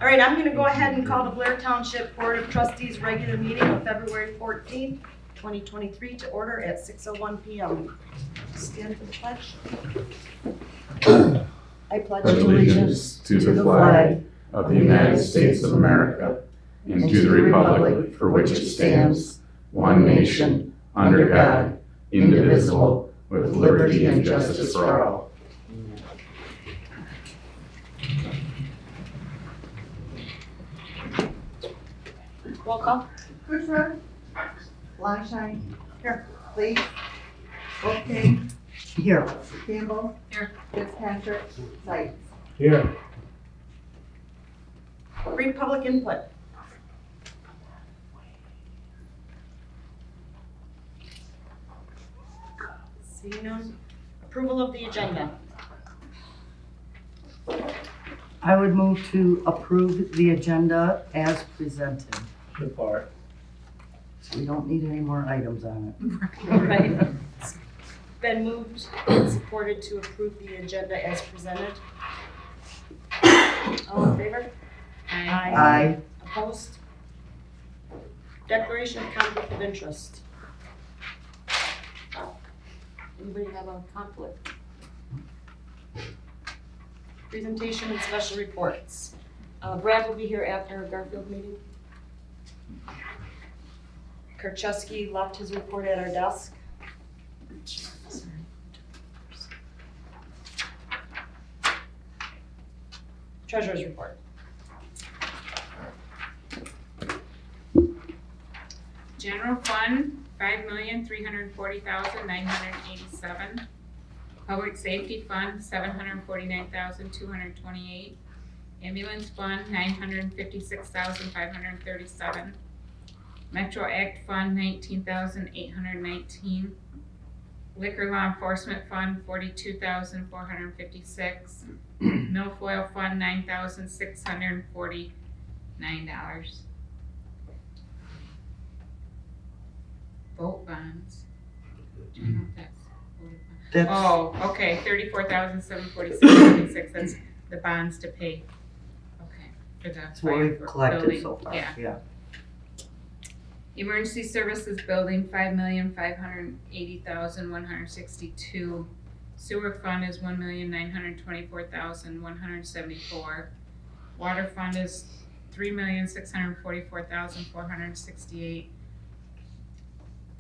All right, I'm gonna go ahead and call the Blair Township Board of Trustees regular meeting of February 14th, 2023 to order at 6:01 p.m. Stand for the pledge. I pledge allegiance to the flag of the United States of America and to the republic for which it stands, one nation, under God, indivisible, with liberty and justice for all. Roll call. Cruiser, Longshine, here, Lee, okay, Here. Campbell, Here. Fitzpatrick, Sykes. Here. Brief public input. Seeing none. Approval of the agenda. I would move to approve the agenda as presented. Support. So we don't need any more items on it. All right. It's been moved and supported to approve the agenda as presented. All in favor? Aye. Opposed? Declaration of conflict of interest. Anybody have a conflict? Presentation and special reports. Brad will be here after Garfield meeting. Kirchusky left his report at our desk. Treasurer's report. General fund, $5,340,987. Public safety fund, $749,228. Ambulance fund, $956,537. Metro Act fund, $19,819. Liquor law enforcement fund, $42,456. Milfoil fund, $9,649. Vote bonds. Do you know if that's voted bonds? That's, Oh, okay, $34,746.76, that's the bonds to pay. Okay, for the that's what we've fire collected building, so far, yeah. yeah. Emergency services building, $5,580,162. Sewer fund is $1,924,174. Water fund is $3,644,468.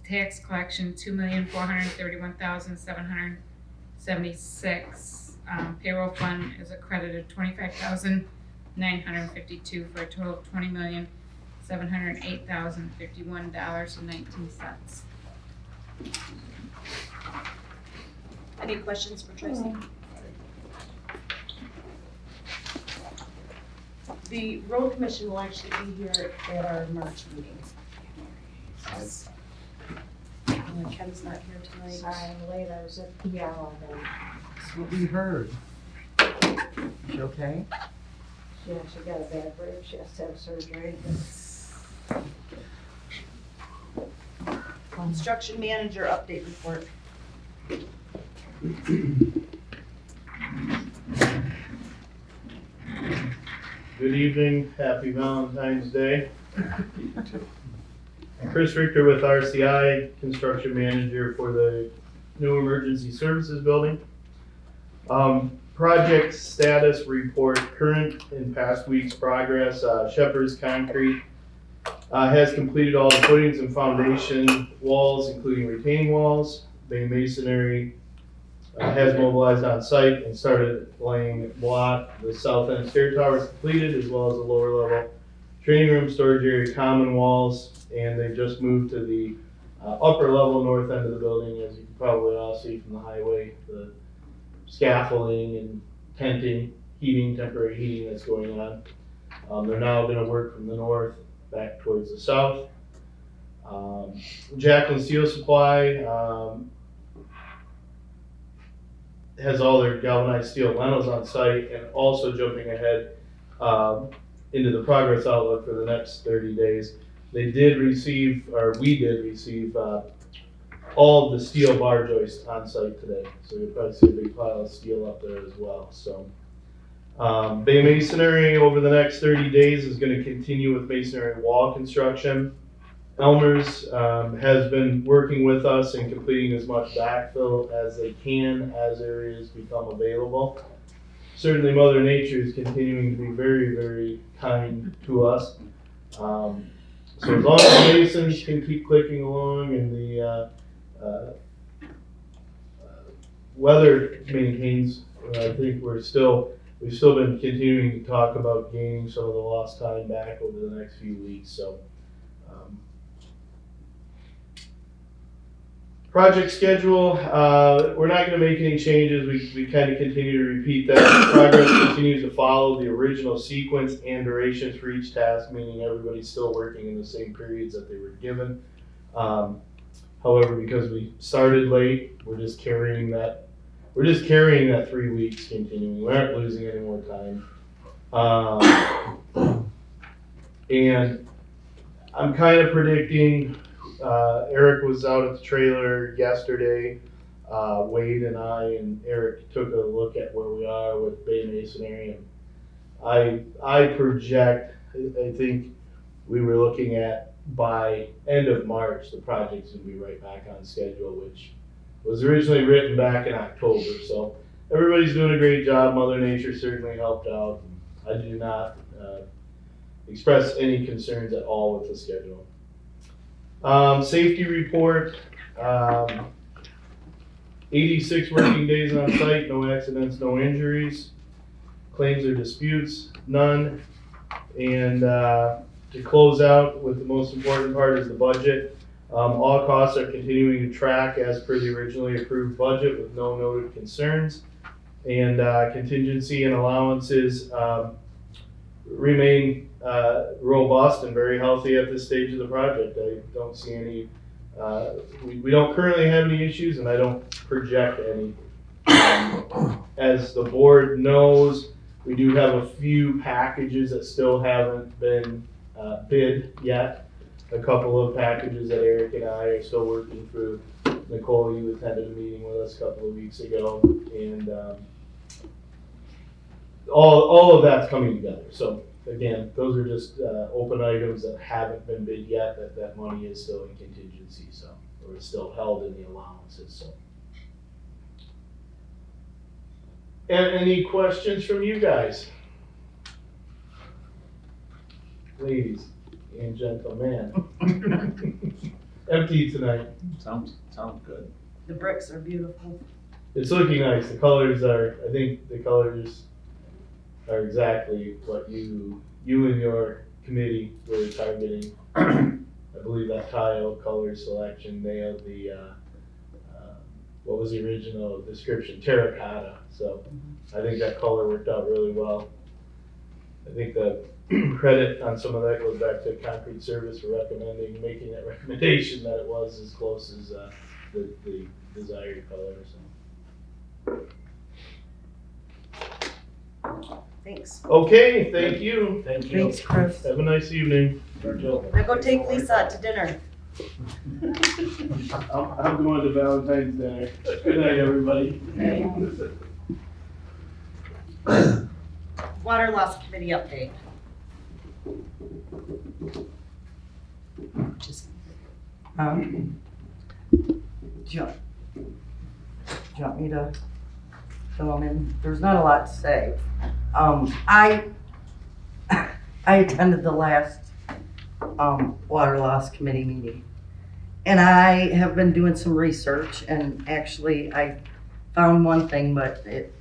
Tax collection, $2,431,776. Payroll fund is accredited $25,952 for a total of $20,708,051.19. Any questions for Tracy? The road commission will actually be here at our March meeting. Ken's not here tonight. Sorry, I'm late, I was at PR all day. That's what we heard. Is she okay? Yeah, she got a bad rib, she has to have surgery. Construction manager update report. Good evening, happy Valentine's Day. Chris Richter with RCI, construction manager for the new emergency services building. Project status report, current and past week's progress. Shepherd's Concrete has completed all the footings and foundation walls, including retaining walls. Bay Masonry has mobilized on site and started laying block. The south end stair tower is completed, as well as the lower level training room, storage area, common walls, and they've just moved to the upper level north end of the building, as you can probably all see from the highway, the scaffolding and tenting, heating, temporary heating that's going on. They're now gonna work from the north back towards the south. Jacqueline Steel Supply has all their galvanized steel lentils on site, and also jumping ahead into the progress outlook for the next 30 days. They did receive, or we did receive, all of the steel bar joists on site today. So you'll probably see a big pile of steel up there as well. So Bay Masonry over the next 30 days is gonna continue with masonry wall construction. Elmer's has been working with us and completing as much backfill as they can as areas become available. Certainly Mother Nature is continuing to be very, very kind to us. So as long as the masons can keep clicking along and the weather maintains, I think we've still been continuing to talk about gaining some of the lost time back over the next few weeks, so. Project schedule, we're not gonna make any changes, we kind of continue to repeat that. Progress continues to follow the original sequence and durations for each task, meaning everybody's still working in the same periods that they were given. However, because we started late, we're just carrying that 3 weeks continuing, we aren't losing any more time. And I'm kind of predicting, Eric was out at the trailer yesterday. Wade and I and Eric took a look at where we are with Bay Masonry, and I project, I think we were looking at by end of March, the project's gonna be right back on schedule, which was originally written back in October. So everybody's doing a great job. Mother Nature certainly helped out. I do not express any concerns at all with the schedule. Safety report, 86 working days on site, no accidents, no injuries. Claims or disputes, none. And to close out with the most important part is the budget. All costs are continuing to track as per the originally approved budget with no noted concerns. And contingency and allowances remain robust and very healthy at this stage of the project. I don't see any, we don't currently have any issues, and I don't project any. As the board knows, we do have a few packages that still haven't been bid yet. A couple of packages that Eric and I are still working through. Nicole, you attended a meeting with us a couple of weeks ago, and all of that's coming together. So again, those are just open items that haven't been bid yet, that money is still in contingency, so, or it's still held in the allowances, so. And any questions from you guys? Ladies and gentlemen. Empty tonight. Sounds good. The bricks are beautiful. It's looking nice. The colors are, I think the colors are exactly what you and your committee were targeting. I believe that tile color selection nailed the, what was the original description? Terracotta. So I think that color worked out really well. I think the credit on some of that goes back to Concrete Service for making that recommendation that it was as close as the desired color. So. Thanks. Okay, thank you. Thank you. Thanks, Chris. Have a nice evening. Now go take Lisa to dinner. I'm going to Valentine's dinner. Good night, everybody. Water loss committee update. Do you want me to fill them in? There's not a lot to say. I attended the last water loss committee meeting, and I have been doing some research, and actually I found one thing, but it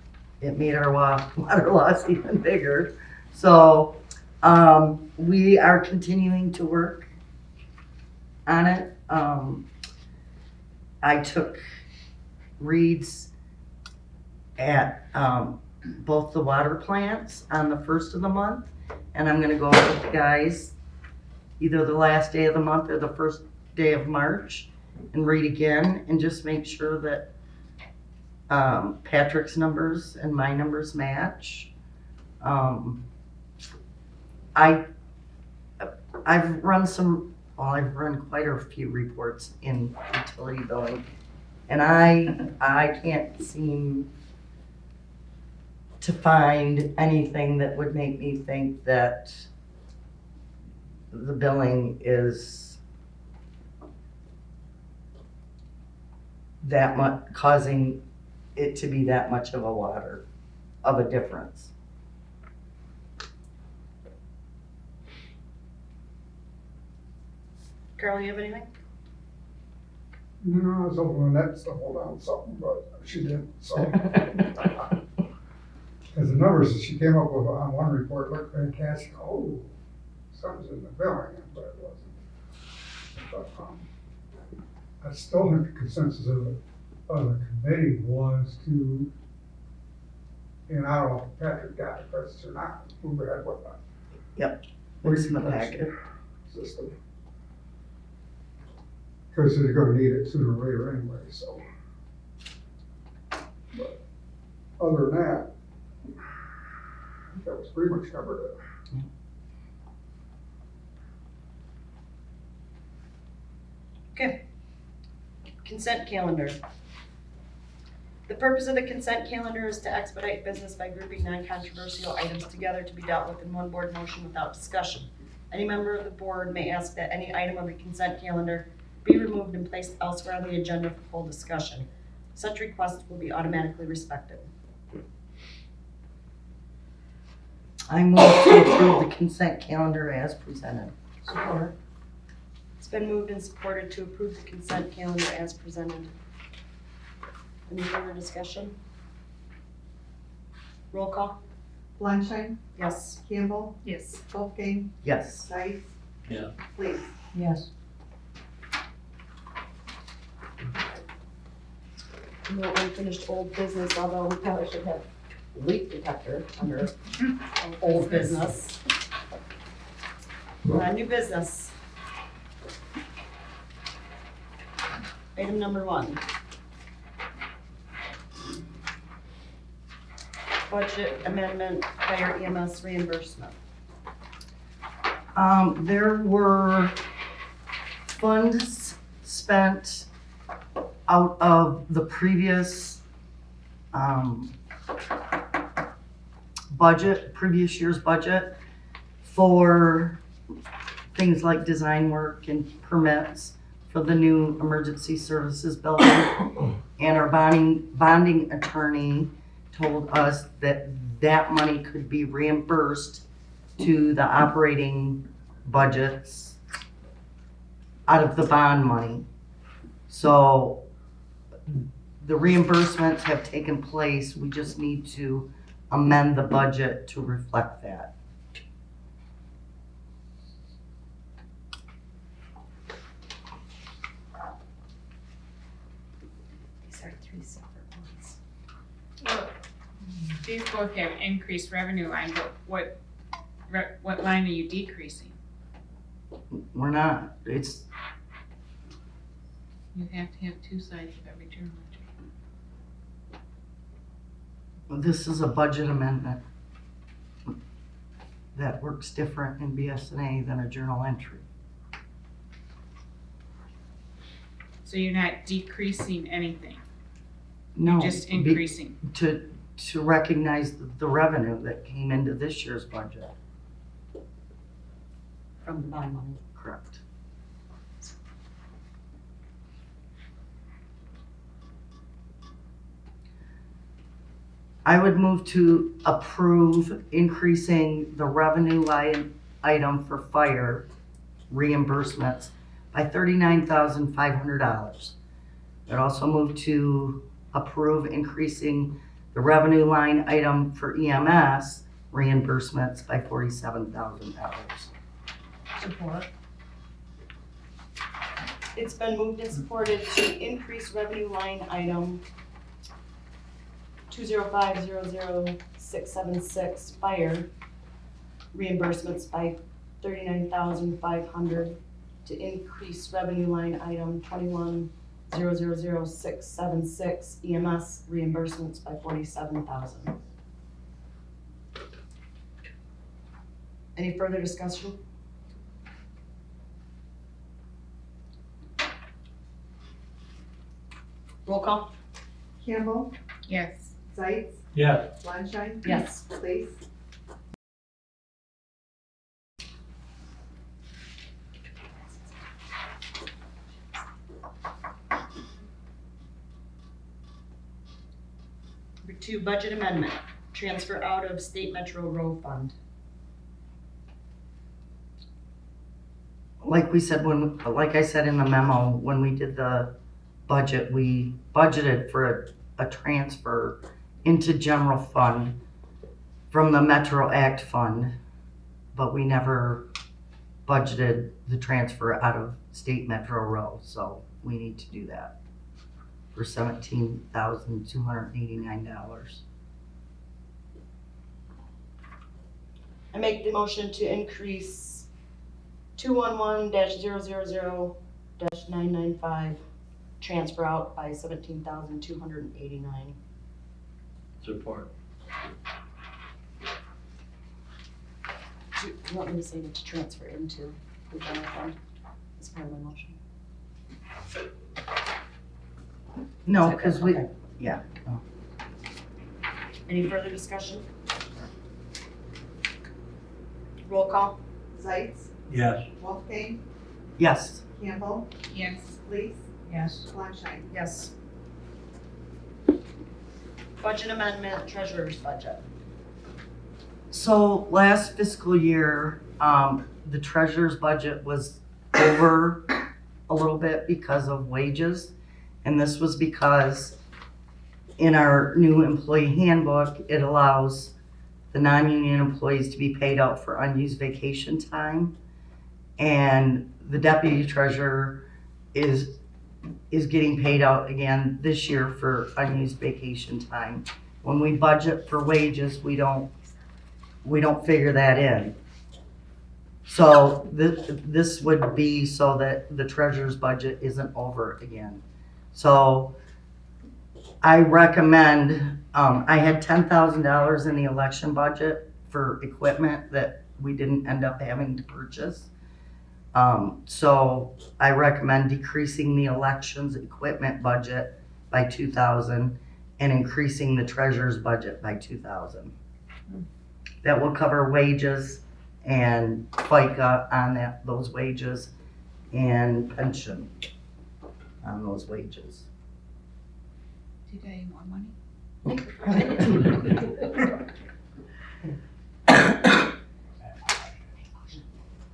made our water loss even bigger. So we are continuing to work on it. I took reads at both the water plants on the 1st of the month, and I'm gonna go with the guys either the last day of the month or the first day of March and read again and just make sure that Patrick's numbers and my numbers match. I've run quite a few reports in utility billing, and I can't seem to find anything that would make me think that the billing is that much, causing it to be that much of a difference. Carol, you have anything? No, I was hoping Annette to hold on something, but she didn't, so. Because the numbers that she came up with on one report looked fantastic. Oh, something's in the billing, but it wasn't. But, I still think the consensus of the committee was to, and I don't know if Patrick got the credits or not, move ahead with that. Yep, it's in the packet. System. Because they're gonna need it sooner or later anyway, so. But other than that, that was pretty much covered it. Okay. Consent calendar. The purpose of the consent calendar is to expedite business by grouping non-controversial items together to be dealt with in one board motion without discussion. Any member of the board may ask that any item of the consent calendar be removed and placed elsewhere on the agenda for full discussion. Such requests will be automatically respected. I move to approve the consent calendar as presented. Support. It's been moved and supported to approve the consent calendar as presented. Any further discussion? Roll call? Fleischheim, Yes. Campbell, Yes. Wolfgang, Yes. Zeiss. Yeah. Please. Yes. No unfinished old business, although we probably should have leak detector under old business. New business. Item number 1. Budget amendment, fire EMS reimbursement. There were funds spent out of the previous, previous year's budget for things like design work and permits for the new emergency services building. And our bonding attorney told us that that money could be reimbursed to the operating budgets out of the bond money. So the reimbursements have taken place, we just need to amend the budget to reflect that. These are 3 separate ones. Well, these both have increased revenue line, but what line are you decreasing? We're not, it's, You have to have 2 sides of every journal entry. this is a budget amendment that works different in BSNA than a journal entry. So you're not decreasing anything, No, just increasing. to recognize the revenue that came into this year's budget. From the bond money. Correct. I would move to approve increasing the revenue line item for fire reimbursements by $39,500. I'd also move to approve increasing the revenue line item for EMS reimbursements by $47,000. Support. It's been moved and supported to increase revenue line item 205-00676 fire reimbursements by $39,500 to increase revenue line item 21-00676 EMS reimbursements by $47,000. Any further discussion? Roll call? Campbell, Yes. Zeiss, Yes. Sunshine? Yes. Please? Number 2, budget amendment, transfer out of state metro road fund. Like we said, like I said in the memo, when we did the budget, we budgeted for a transfer into general fund from the Metro Act fund, but we never budgeted the transfer out of state metro row, so we need to do that for $17,289. I make the motion to increase 211-000-995, transfer out by $17,289. Support. Do you want me to say to transfer into the general fund as part of my motion? No, because we, Okay. yeah. Any further discussion? Roll call? Zites? Yes. Wolfgang? Yes. Campbell? Yes. Please? Yes. Sunshine? Yes. Budget amendment, treasurer's budget. So last fiscal year, the treasurer's budget was over a little bit because of wages. And this was because in our new employee handbook, it allows the non-union employees to be paid out for unused vacation time. And the deputy treasurer is getting paid out again this year for unused vacation time. When we budget for wages, we don't figure that in. So this would be so that the treasurer's budget isn't over again. So I recommend, I had $10,000 in the election budget for equipment that we didn't end up having to purchase. So I recommend decreasing the elections equipment budget by $2,000 and increasing the treasurer's budget by $2,000. That will cover wages and FICA on those wages and pension on those wages. Did I more money?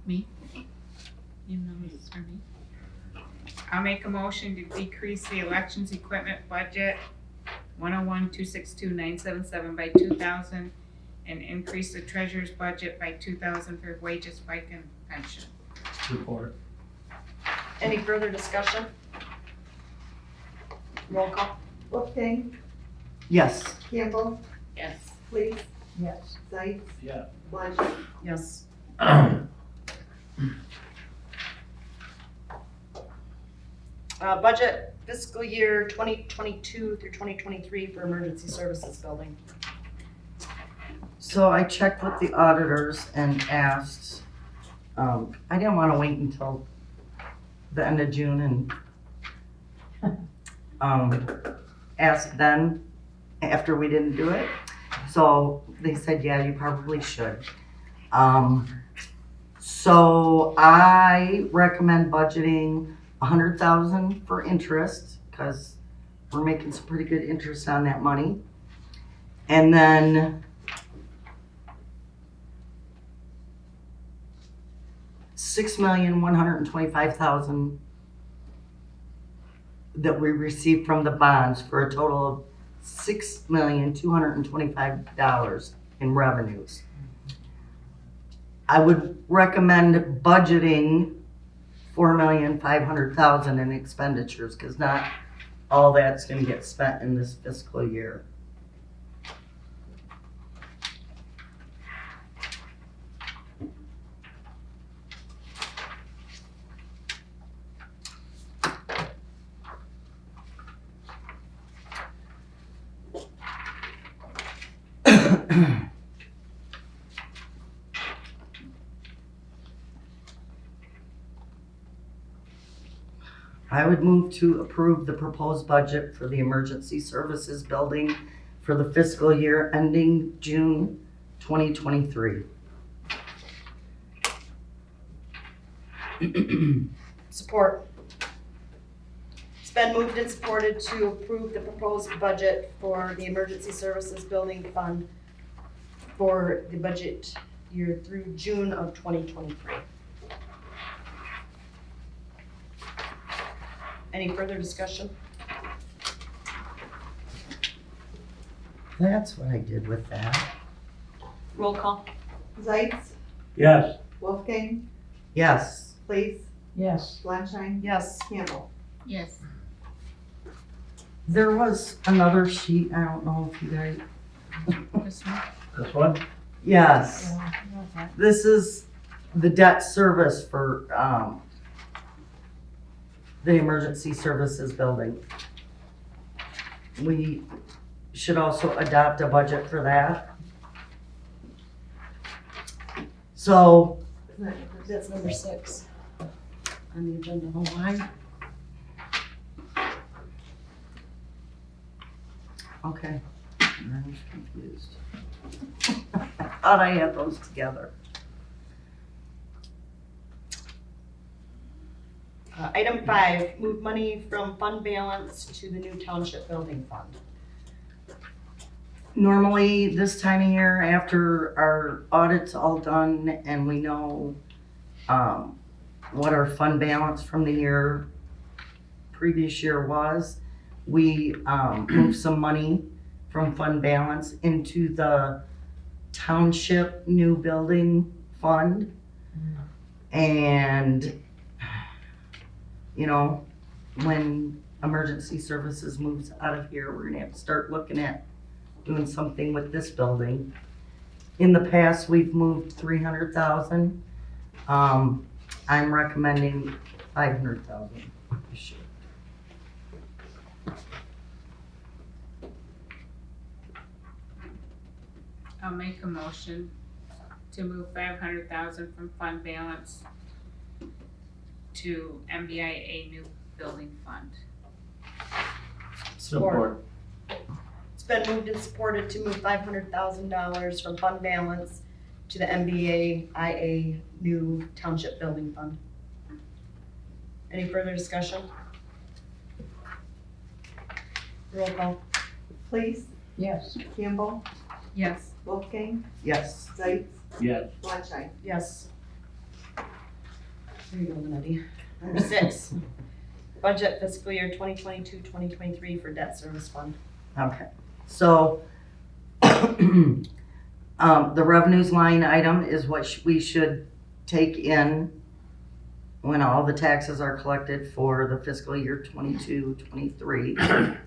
Me? Even though this is for me? I'll make a motion to decrease the elections equipment budget 101-262-977 by 2,000 and increase the treasurer's budget by 2,000 for wages, FICA, and pension. Support. Any further discussion? Roll call? Wolfgang? Yes. Campbell? Yes. Please? Yes. Zites? Yeah. Sunshine? Yes. Budget fiscal year 2022 through 2023 for emergency services building. So I checked with the auditors and asked, I didn't want to wait until the end of June and ask them after we didn't do it. So they said, yeah, you probably should. So I recommend budgeting $100,000 for interest because we're making some pretty good interest on that money. And then $6,125,000 that we received from the bonds for a total of $6,225,000 in revenues. I would recommend budgeting $4,500,000 in expenditures because not all that's going to get spent in this fiscal year. I would move to approve the proposed budget for the emergency services building for the fiscal year ending June 2023. Support. It's been moved and supported to approve the proposed budget for the Emergency Services Building Fund for the budget year through June of 2023. Any further discussion? That's what I did with that. Roll call. Zeitz, Yes. Wolfgang, Yes. Please, Yes. Flanschein, Yes. Campbell. Yes. There was another sheet, I don't know if you guys, This one? This one? yes. This is the debt service for, the emergency services building. We should also adopt a budget for that. So, That's number 6 on the agenda. oh, why? Okay, I was confused. I thought I had those together. Item 5, move money from fund balance to the new township building fund. Normally, this time of year, after our audit's all done and we know what our fund balance from the previous year was, we move some money from fund balance into the township new building fund. And, you know, when emergency services moves out of here, we're gonna have to start looking at doing something with this building. In the past, we've moved 300,000. I'm recommending 500,000 this year. I'll make a motion to move 500,000 from fund balance to MBIA new building fund. Support. It's been moved and supported to move $500,000 from fund balance to the MBA new township building fund. Any further discussion? Roll call. Please, Yes. Campbell, Yes. Wolfgang, Yes. Zeitz, Yes. Flanschein. Yes. There you go, Benetti. Number 6, budget fiscal year 2022-2023 for debt service fund. Okay, so the revenues line item is what we should take in when all the taxes are collected for the fiscal year 22-23.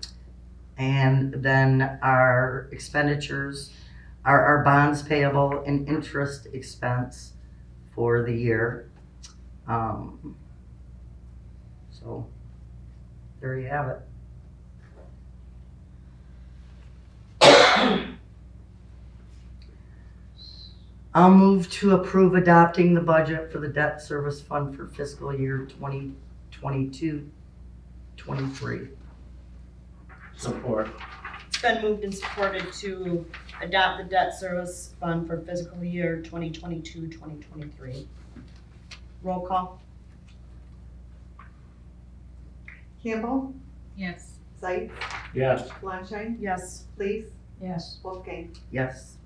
And then our expenditures are our bonds payable and interest expense for the year. So there you have it. I'll move to approve adopting the budget for the debt service fund for fiscal year 2022-23. Support. It's been moved and supported to adopt the debt service fund for fiscal year 2022-2023. Roll call. Campbell, Yes. Zeitz, Yes. Flanschein, Yes. Please, Yes. Wolfgang. Yes.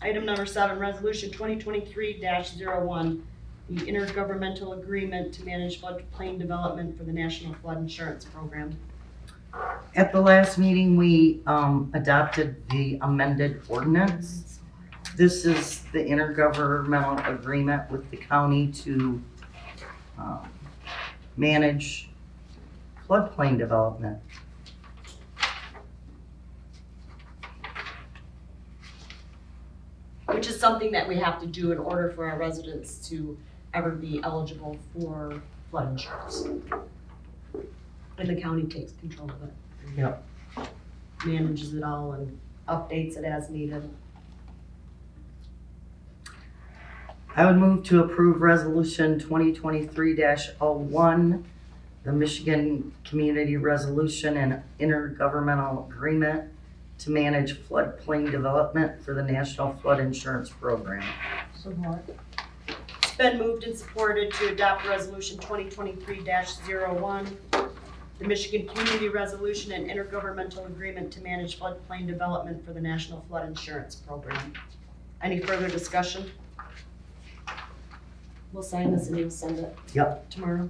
Item number 7, resolution 2023-01, the intergovernmental agreement to manage floodplain development for the National Flood Insurance Program. At the last meeting, we adopted the amended ordinance. This is the intergovernmental agreement with the county to manage floodplain development. Which is something that we have to do in order for our residents to ever be eligible for flood insurance. And the county takes control of it. Yep. Manages it all and updates it as needed. I would move to approve resolution 2023-01, the Michigan Community Resolution and Intergovernmental Agreement to manage floodplain development for the National Flood Insurance Program. Support. It's been moved and supported to adopt resolution 2023-01, the Michigan Community Resolution and Intergovernmental Agreement to manage floodplain development for the National Flood Insurance Program. Any further discussion? We'll sign this and you'll send it. Yep. Tomorrow.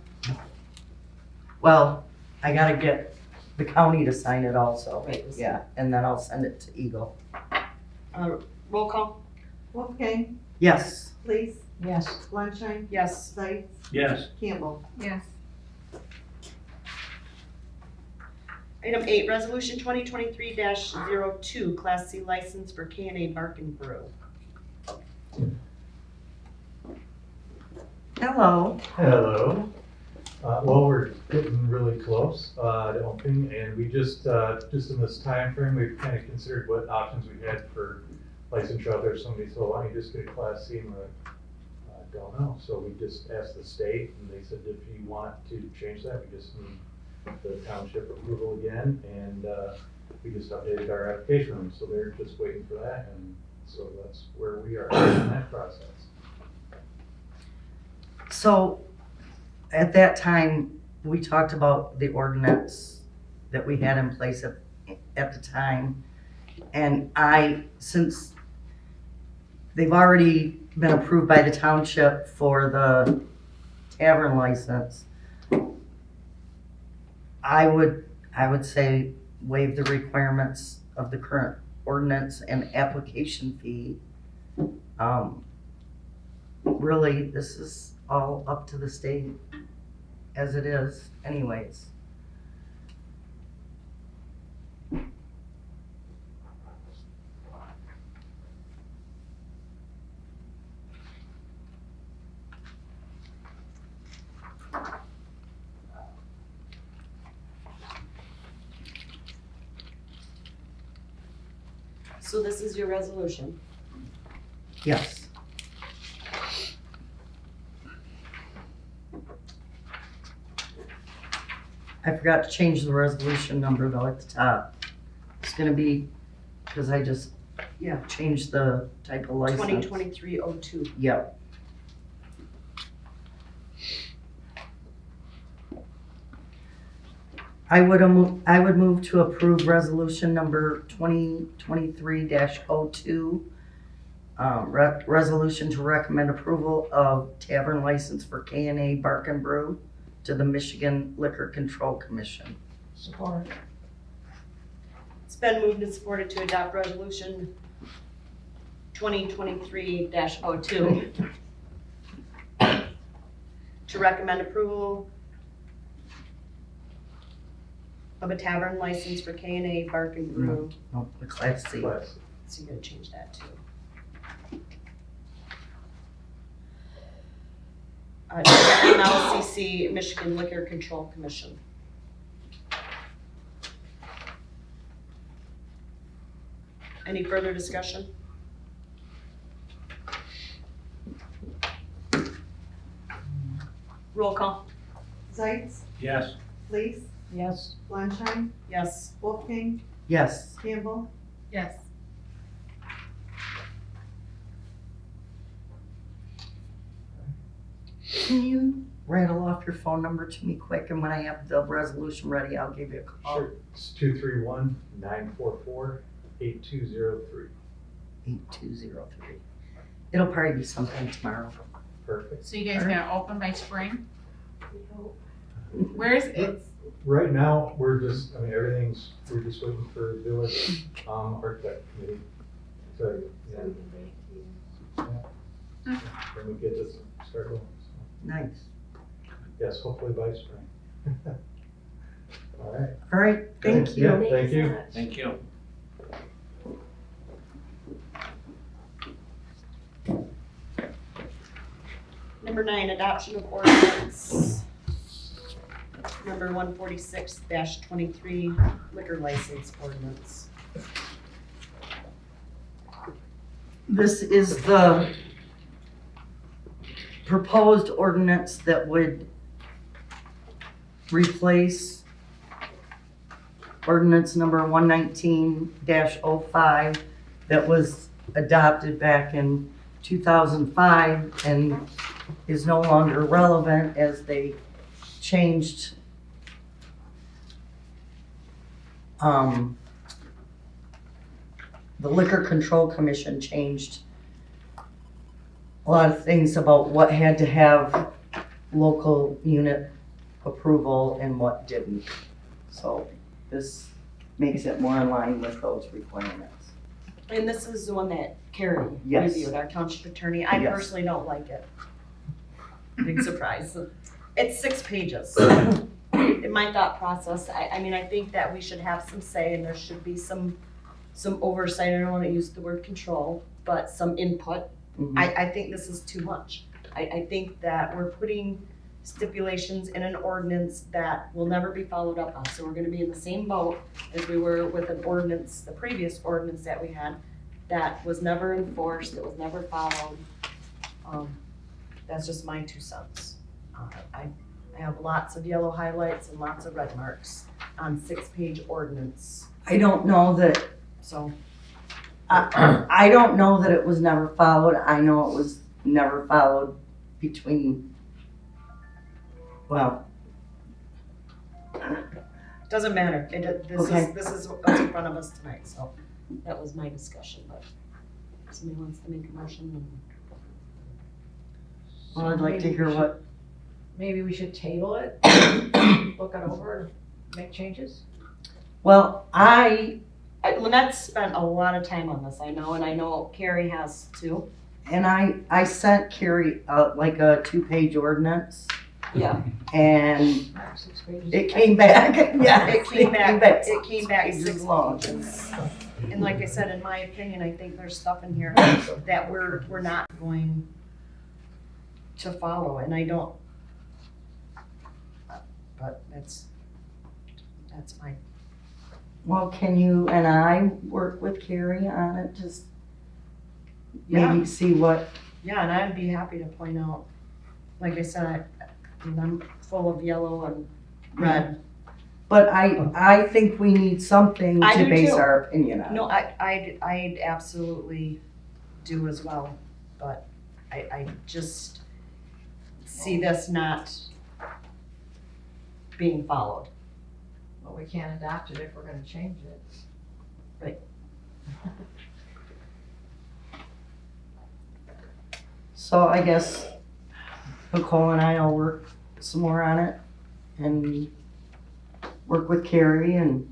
Well, I gotta get the county to sign it also. Right. Yeah, and then I'll send it to Eagle. Roll call? Wolfgang, Yes. Please, Yes. Fleischheim, Yes. Zeitz, Yes. Campbell. Yes. Item 8, resolution 2023-02, Class C license for K&A Bark and Brew. Hello. Hello. Well, we're getting really close to opening, and we just in this time frame, we've kind of considered what options we had for licensure out there. Somebody said, well, why don't you just get a Class C? And we're like, I don't know. So we just asked the state, and they said if you want to change that, we just need the township approval again, and we just updated our application, so they're just waiting for that, and so that's where we are in that process. So at that time, we talked about the ordinance that we had in place at the time. And since they've already been approved by the township for the tavern license, I would say waive the requirements of the current ordinance and application fee. Really, this is all up to the state as it is anyways. So this is your resolution. Yes. I forgot to change the resolution number though at the top. It's gonna be, because I just, changed the type of license. 2023-02. Yep. I would move to approve resolution number 2023-02. Resolution to recommend approval of tavern license for K&A Bark and Brew to the Michigan Liquor Control Commission. Support. It's been moved and supported to adopt resolution 2023-02 to recommend approval of a tavern license for K&A Bark and Brew. Oh, the Class C. Class. So you gotta change that too. MLCC, Michigan Liquor Control Commission. Any further discussion? Roll call. Zeitz, Yes. Please, Yes. Fleischheim, Yes. Wolfgang, Yes. Campbell. Yes. Can you rattle off your phone number to me quick, and when I have the resolution ready, I'll give you a call. Sure, it's 231-944-8203. 8203. It'll probably be sometime tomorrow. Perfect. So you guys gonna open by spring? Where is it? Right now, we're just waiting for village architect committee to, then we get this start going. So, Nice. yes, hopefully by spring. All right. All right, thank you. Yeah, thank you. Thank you. Number 9, adoption of ordinance number 146-23, liquor license ordinance. This is the proposed ordinance that would replace ordinance number 119-05 that was adopted back in 2005 and is no longer relevant as they changed the Liquor Control Commission changed a lot of things about what had to have local unit approval and what didn't. So this makes it more in line with those requirements. And this is the one that Carrie Yes. reviewed, our township attorney. I Yes. personally don't like it. Big surprise. It's 6 pages. In my thought process, I mean, I think that we should have some say and there should be some oversight. I don't want to use the word control, but some input. Mhm. I think this is too much. I think that we're putting stipulations in an ordinance that will never be followed up on. So we're gonna be in the same boat as we were with an ordinance, the previous ordinance that we had, that was never enforced, it was never followed. That's just my 2 cents. I have lots of yellow highlights and lots of red marks on 6-page ordinance, I don't know that, so. I don't know that it was never followed. I know it was never followed between, well, Doesn't matter, Okay. this is what's in front of us tonight, so that was my discussion, but if somebody wants to make a motion, then. well, I'd like to hear what, Maybe we should table it, look it over, make changes? well, Lynette spent a lot of time on this, I know, and I know Carrie has too. and I sent Carrie like a 2-page ordinance Yeah. and 6 pages. it came back, yeah. It came back 6 pages long. pages. And like I said, in my opinion, I think there's stuff in here that we're not going to follow, and I don't. But that's fine. Well, can you and I work with Carrie on it, just maybe see what, Yeah, and I'd be happy to point out, like I said, I'm full of yellow and red. but I think we need something I to do base too. our opinion on. No, I absolutely do as well, but I just see this not being followed. Well, we can't adopt it if we're gonna change it. So I guess Nicole and I will work some more on it and work with Carrie and,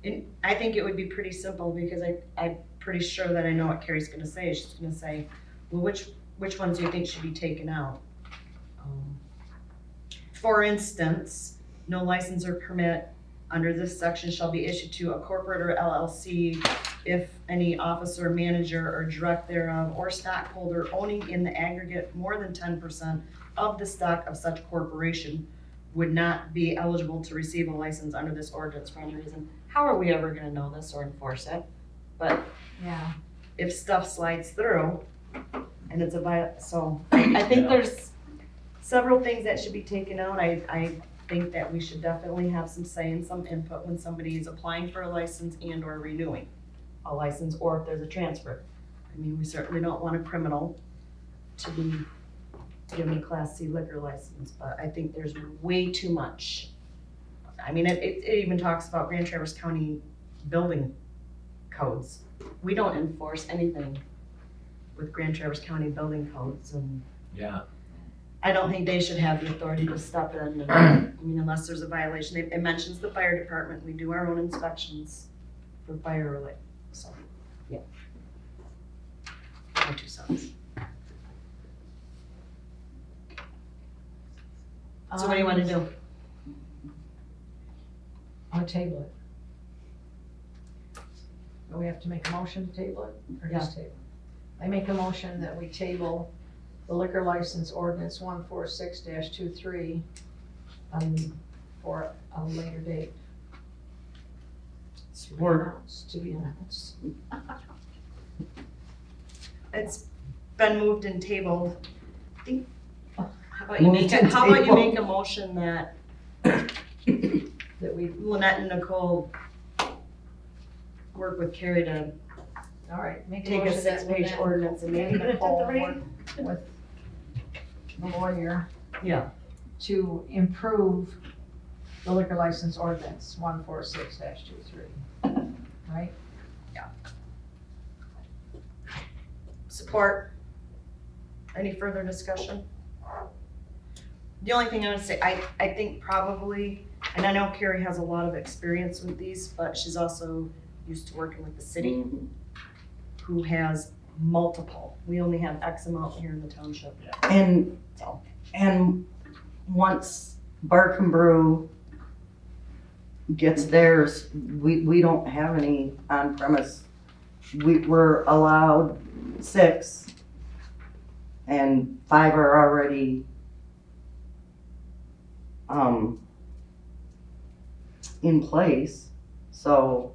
And I think it would be pretty simple because I'm pretty sure that I know what Carrie's gonna say. She's gonna say, well, which ones do you think should be taken out? For instance, no license or permit under this section shall be issued to a corporate or LLC if any officer, manager, or direct thereof, or stockholder owning in the aggregate more than 10% of the stock of such corporation would not be eligible to receive a license under this ordinance for any reason. How are we ever gonna know this or enforce it? But Yeah. if stuff slides through and it's so I think there's several things that should be taken out. I think that we should definitely have some say and some input when somebody is applying for a license and or renewing a license, or if there's a transfer. I mean, we certainly don't want a criminal to be given a Class C liquor license, but I think there's way too much. I mean, it even talks about Grand Traverse County building codes. We don't enforce anything with Grand Traverse County building codes, and Yeah. I don't think they should have the authority to step in. And, I mean, unless there's a violation. It mentions the fire department. We do our own inspections for fire related, so, yeah. My 2 cents. So what do you wanna do? I'll table it. Do we have to make a motion to table it, or just table? I make a motion that we table the liquor license ordinance 146-23 for a later date. To be announced. It's been moved and tabled How about you Move make to a, how about you table. make a motion that That we, Lynette and Nicole work with Carrie to all right, make a take a motion that 6-page Lynette ordinance and maybe and Nicole Nicole work. work with the lawyer Yeah. to improve the liquor license ordinance 146-23, right? Support. Any further discussion? The only thing I would say, I think probably, and I know Carrie has a lot of experience with these, but she's also used to working with the city, who has multiple. We only have X amount here in the township, And, so. and once Bark and Brew gets theirs, we don't have any on premise. We're allowed 6 and 5 are already in place, so,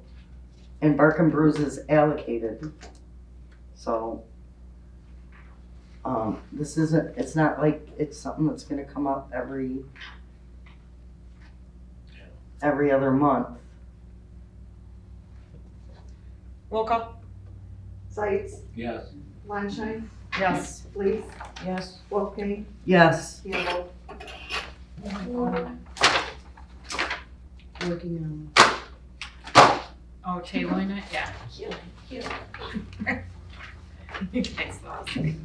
and Bark and Brews is allocated, so this isn't, it's not like it's something that's gonna come up every other month. Roll call? Sights, Yes. Landshine, Yes. Leaf, Yes. Wolfgang, Yes, Campbell. Working on. Oh, tabling it, yeah. You guys lost me.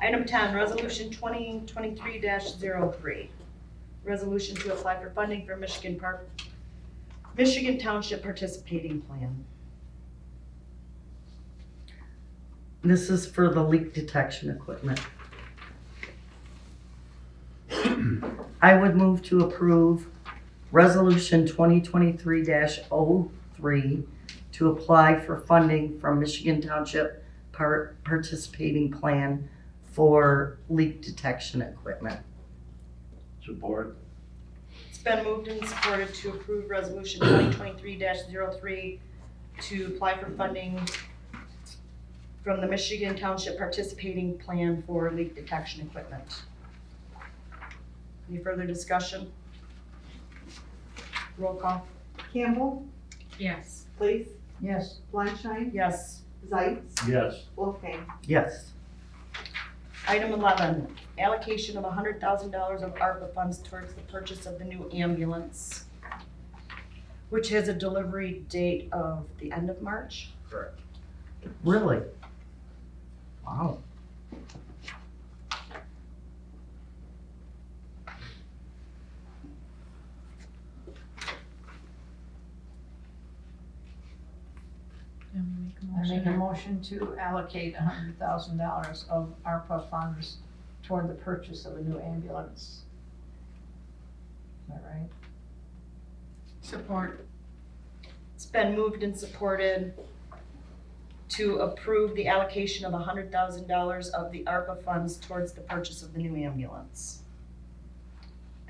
Item 10, Resolution 2023-03. Resolution to apply for funding for Michigan Township Participating Plan. this is for the leak detection equipment. I would move to approve Resolution 2023-03 to apply for funding from Michigan Township Participating Plan for leak detection equipment. Support. It's been moved and supported to approve Resolution 2023-03 to apply for funding from the Michigan Township Participating Plan for leak detection equipment. Any further discussion? Roll call? Campbell, Yes. Leaf, Yes. Landshine, Yes. Sights, Yes. Wolfgang. Yes. Item 11, allocation of $100,000 of ARPA funds towards the purchase of the new ambulance, which has a delivery date of the end of March. Really? Wow. I make a motion to allocate $100,000 of ARPA funds toward the purchase of a new ambulance. Is that right? Support. It's been moved and supported to approve the allocation of $100,000 of the ARPA funds towards the purchase of the new ambulance.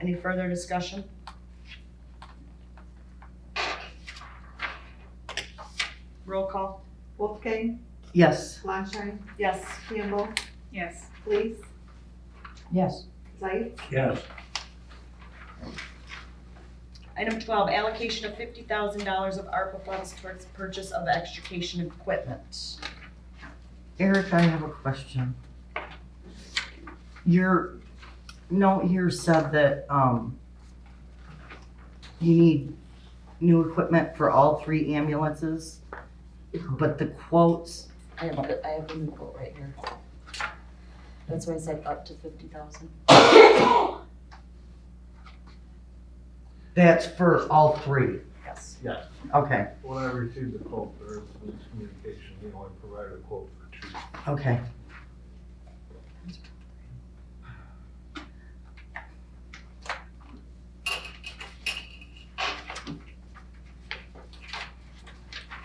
Any further discussion? Roll call? Wolfgang, Yes. Landshine, Yes. Campbell, Yes. Leaf, Yes. Sights, Yes. Item 12, allocation of $50,000 of ARPA funds towards the purchase of extrication equipment. Eric, I have a question. Your note here said that, you need new equipment for all 3 ambulances, but the quotes, I have the new quote right here. That's why I said up to 50,000. that's for all 3. Yes. Okay, When I received the quote, there was miscommunication, he only provided a quote for 2. okay.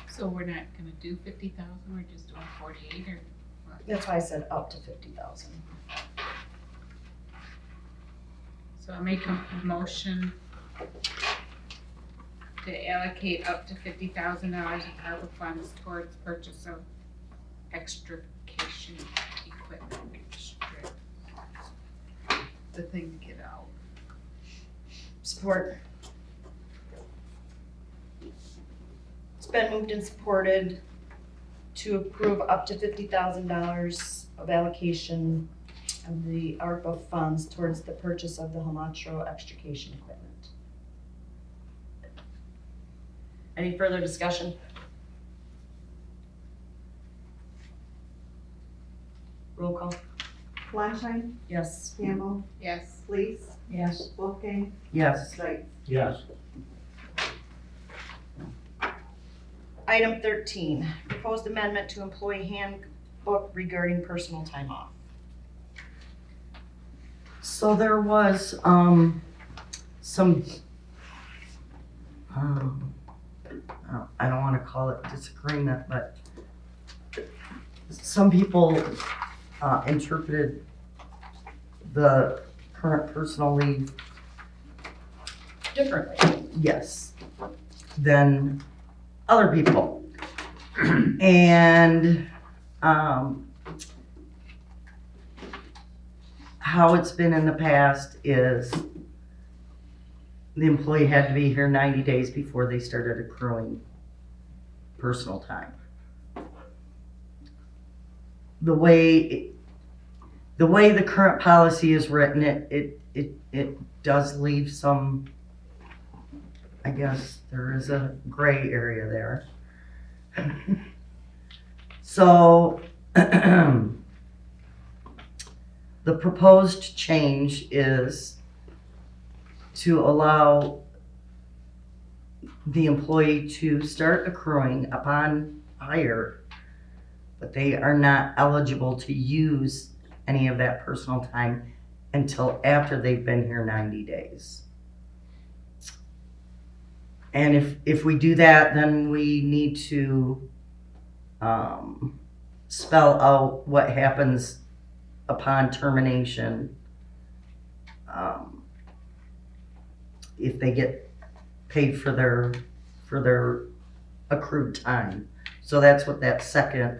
So we're not gonna do 50,000, we're just doing 48 or what? That's why I said up to 50,000. So I make a motion to allocate up to $50,000 of ARPA funds towards purchase of extrication equipment strip. The thing to get out. Support. It's been moved and supported to approve up to $50,000 of allocation of the ARPA funds towards the purchase of the Hamatro extrication equipment. Any further discussion? Roll call. Flannery, Yes. Campbell, Yes. Lees, Yes. Wolfgang, Yes. Right. Yes. Item 13, proposed amendment to employee handbook regarding personal time off. So there was, some, I don't wanna call it disagreement, but some people, interpreted the current personal leave, Differently. yes, than other people. And, how it's been in the past is the employee had to be here 90 days before they started accruing personal time. The way the current policy is written, it does leave some, I guess there is a gray area there. So, the proposed change is to allow the employee to start accruing upon hire, but they are not eligible to use any of that personal time until after they've been here 90 days. And if we do that, then we need to spell out what happens upon termination, if they get paid for their accrued time. So that's what that second,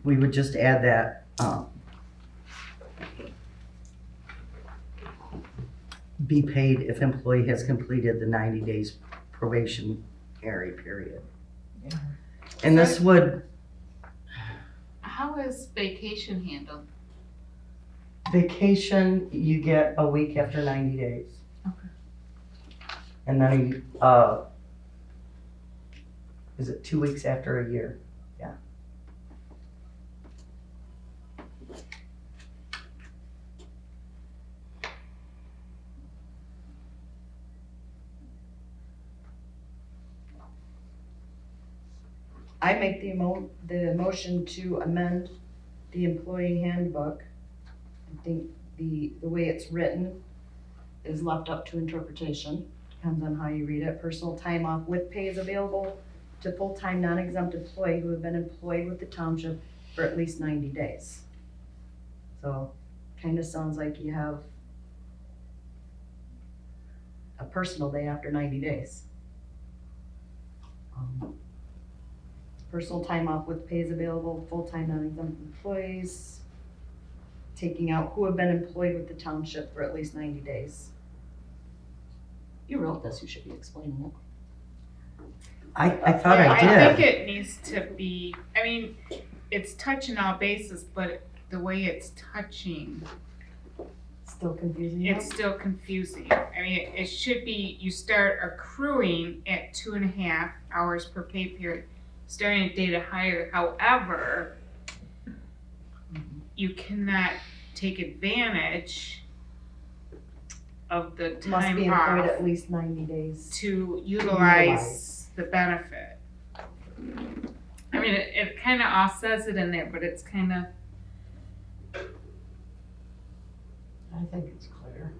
we would just add that, be paid if employee has completed the 90 days probationary period. Yeah. And this would, How is vacation handled? vacation, you get a week after 90 days. Okay. And then, is it 2 weeks after a year? Yeah. I make the motion to amend the employee handbook. I think the way it's written is left up to interpretation, depends on how you read it. Personal time off with pay is available to full-time non-exempt employee who have been employed with the township for at least 90 days. So, kinda sounds like you have a personal day after 90 days. Personal time off with pay is available, full-time non-exempt employees, taking out who have been employed with the township for at least 90 days. You wrote this, you should be explaining it. I thought I I think did. it needs to be, I mean, it's touching all bases, but the way it's touching, Still confusing you? it's still confusing. I mean, it should be, you start accruing at 2.5 hours per pay period, starting at date of hire. However, you cannot take advantage of the Must be time employed off at least 90 days. to utilize the benefit. I mean, it kind of all says it in there, but it's kind of, I think it's clear.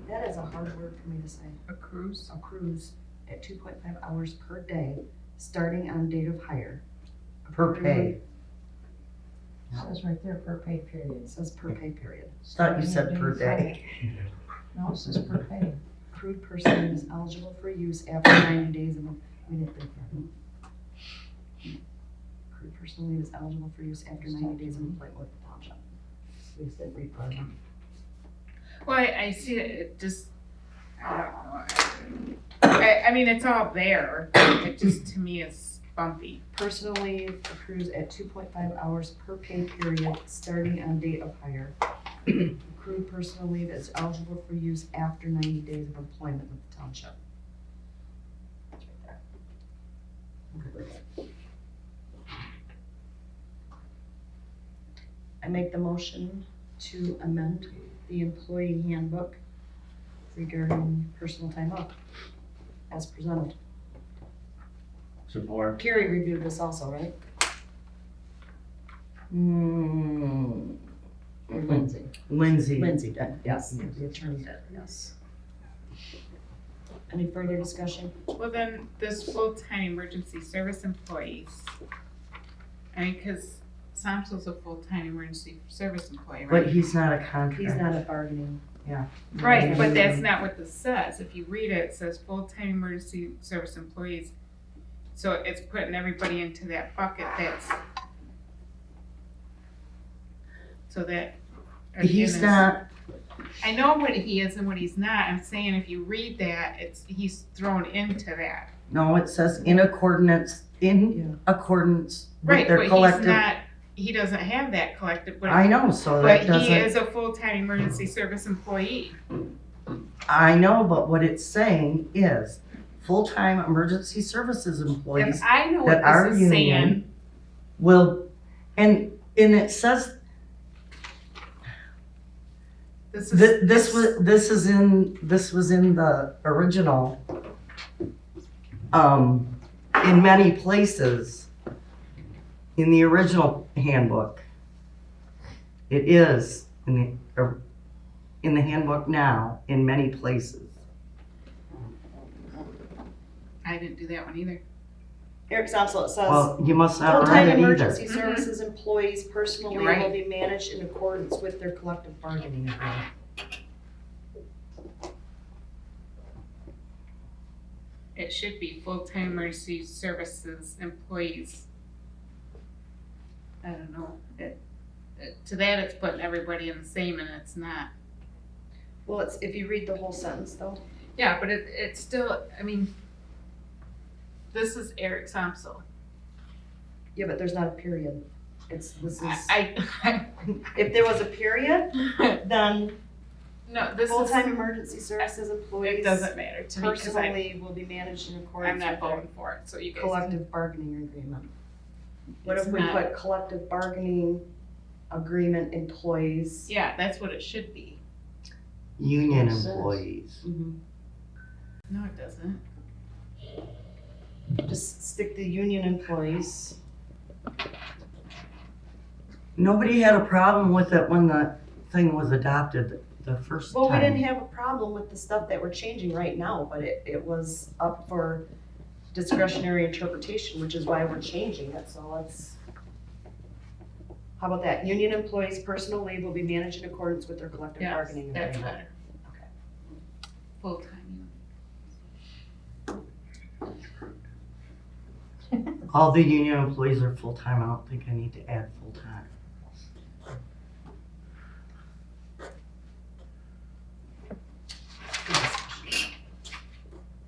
That is a hard word for me to say. accrues. Accrues. at 2.5 hours per day, starting on date of hire. Per pay. It says right there, per pay period. It says per pay period. Thought you said per day. No, it says per pay. Accrued person is eligible for use after 90 days of, we didn't think that. Accrued person leave is eligible for use after 90 days of employment with the township. We just didn't read part of them. Well, I see it just, I don't know. I mean, it's all there. It just, to me, is bumpy. Personal leave accrues at 2.5 hours per pay period, starting on date of hire. Accrued personal leave is eligible for use after 90 days of employment with the township. That's right there. I make the motion to amend the employee handbook regarding personal time off as presented. Support. Carrie reviewed this also, right? Or Lindsay? Lindsay. Lindsay did, yes, the attorney did, yes. Any further discussion? Well, then, this full-time emergency service employees, I mean, because Samson's a full-time emergency service employee, right? But he's not a contractor. He's not a bargaining. Right, but that's not what this says. If you read it, it says full-time emergency service employees. So it's putting everybody into that bucket that's, so that. again, He's is- not, I know what he is and what he's not. I'm saying if you read that, he's thrown into that. no, it says in accordance with Right, their but he's collective. not, he doesn't have that collective, I know, so that but he doesn't, is a full-time emergency service employee. I know, but what it's saying is full-time emergency services employees If I know that what are this is saying, union will, and it says, this is. this was in the original, in many places, in the original handbook. It is in the handbook now, in many places. I didn't do that one either. Eric Samsel, it says, Well, you must not have full-time read it either. emergency services employees' personal You're leave will right. be managed in accordance with their collective bargaining agreement. It should be full-time emergency services employees. I don't know, to that it's putting everybody in the same and it's not. Well, it's, if you read the whole sentence though. Yeah, but it's still, I mean, this is Eric Samsel. Yeah, but there's not a period. This is, I if there was a period, then no, this is, full-time emergency services it employees' doesn't matter to me, because personal leave will be managed in I'm accordance not with their voting for it, so you guys. collective bargaining agreement. What It's if we not. put collective bargaining agreement employees? Yeah, that's what it should be. Union It says. employees. Mhm. No, it doesn't. Just stick the union employees. Nobody had a problem with it when the thing was adopted the first time. Well, we didn't have a problem with the stuff that we're changing right now, but it was up for discretionary interpretation, which is why we're changing it, so let's. How about that? Union employees' personal leave will be managed in accordance with their collective Yes, bargaining that's agreement. better. Okay. Full-time. All the union employees are full-time. I don't think I need to add full-time.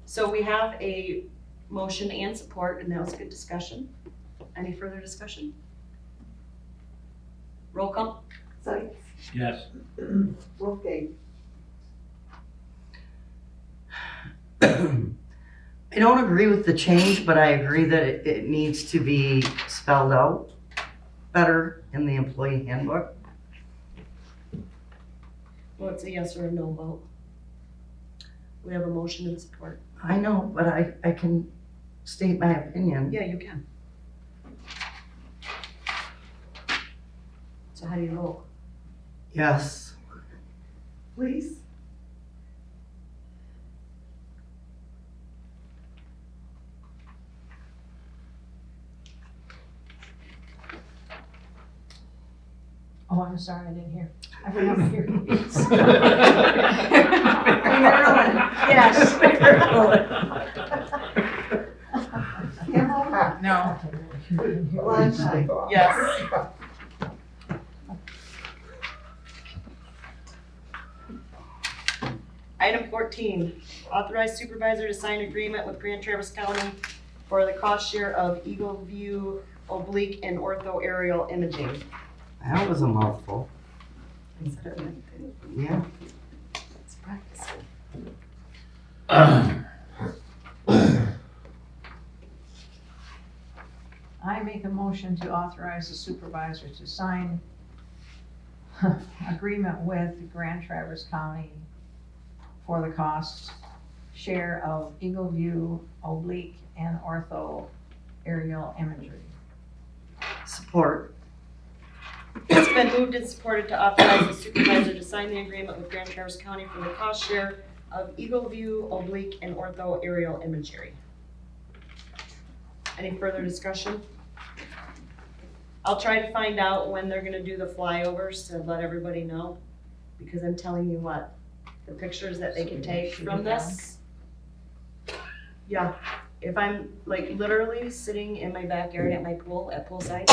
So we have a motion and support, and that was a good discussion. Any further discussion? Roll call? Sykes, Yes. Wolfgang, I don't agree with the change, but I agree that it needs to be spelled out better in the employee handbook. Well, it's a yes or a no vote. We have a motion and support. I know, but I can state my opinion. Yeah, you can. So how do you vote? Yes. please. Oh, I'm sorry, I didn't hear. I forgot my hearing aids. Marilyn, yes. Campbell, No. Lunstein, Yes. Item 14, authorize supervisor to sign agreement with Grand Traverse County for the cost share of Eagle View oblique and ortho aerial imaging. That was a mouthful. I said it right. Yeah. Let's practice it. I make a motion to authorize the supervisor to sign agreement with Grand Traverse County for the cost share of Eagle View oblique and ortho aerial imagery. Support. It's been moved and supported to authorize the supervisor to sign the agreement with Grand Traverse County for the cost share of Eagle View oblique and ortho aerial imagery. Any further discussion? I'll try to find out when they're gonna do the flyovers to let everybody know, because I'm telling you what, the pictures that they can take from this. Yeah, if I'm like literally sitting in my backyard at my pool, at poolside,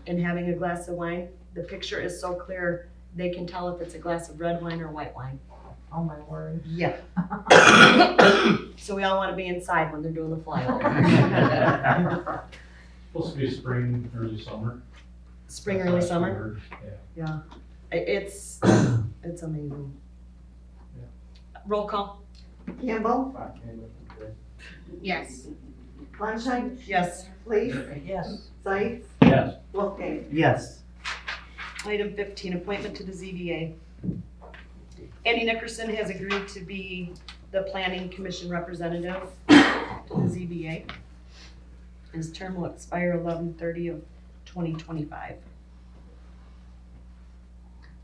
and having a glass of wine, the picture is so clear, they can tell if it's a glass of red wine or white wine. Oh, my word. Yeah. So we all wanna be inside when they're doing the flyover. Supposed to be spring, early summer. Spring, early summer, Yeah. it's amazing. Roll call, Campbell, Yes. Lunstein, yes. Leaf, Yes. Sights, Yes. Wolfgang. Yes. Item 15, appointment to the ZBA. Andy Nickerson has agreed to be the planning commission representative to the ZBA. His term will expire 11/30 of 2025.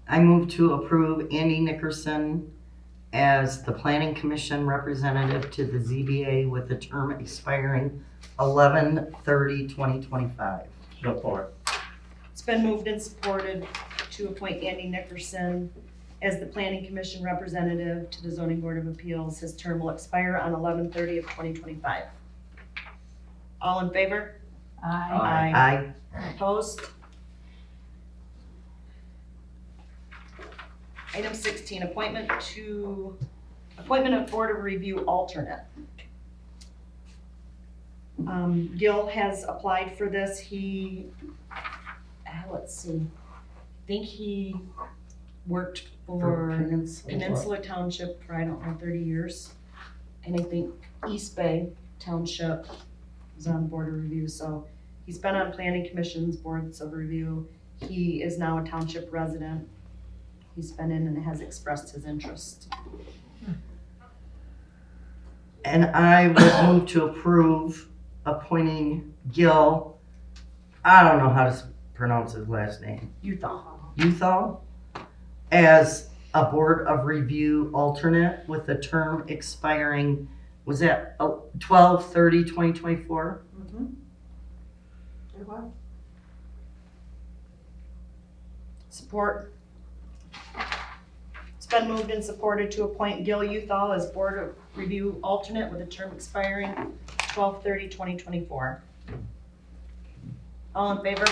I move to approve Andy Nickerson as the planning commission representative to the ZBA with a term expiring 11/30/2025. Support. It's been moved and supported to appoint Andy Nickerson as the planning commission representative to the zoning board of appeals. His term will expire on 11/30 of 2025. All in favor? Aye. Aye. Opposed? Item 16, appointment of board of review alternate. Gil has applied for this. Let's see, I think he worked for Peninsula Township for, I don't know, 30 years. And I think East Bay Township was on board of review, so he's been on planning commissions, boards of review. He is now a township resident. He's been in and has expressed his interest. And I would move to approve appointing Gil, I don't know how to pronounce his last name, Uthal, as a board of review alternate with a term expiring, was that 12/30/2024? Support. It's been moved and supported to appoint Gil Uthal as board of review alternate with a term expiring 12/30/2024. All in favor?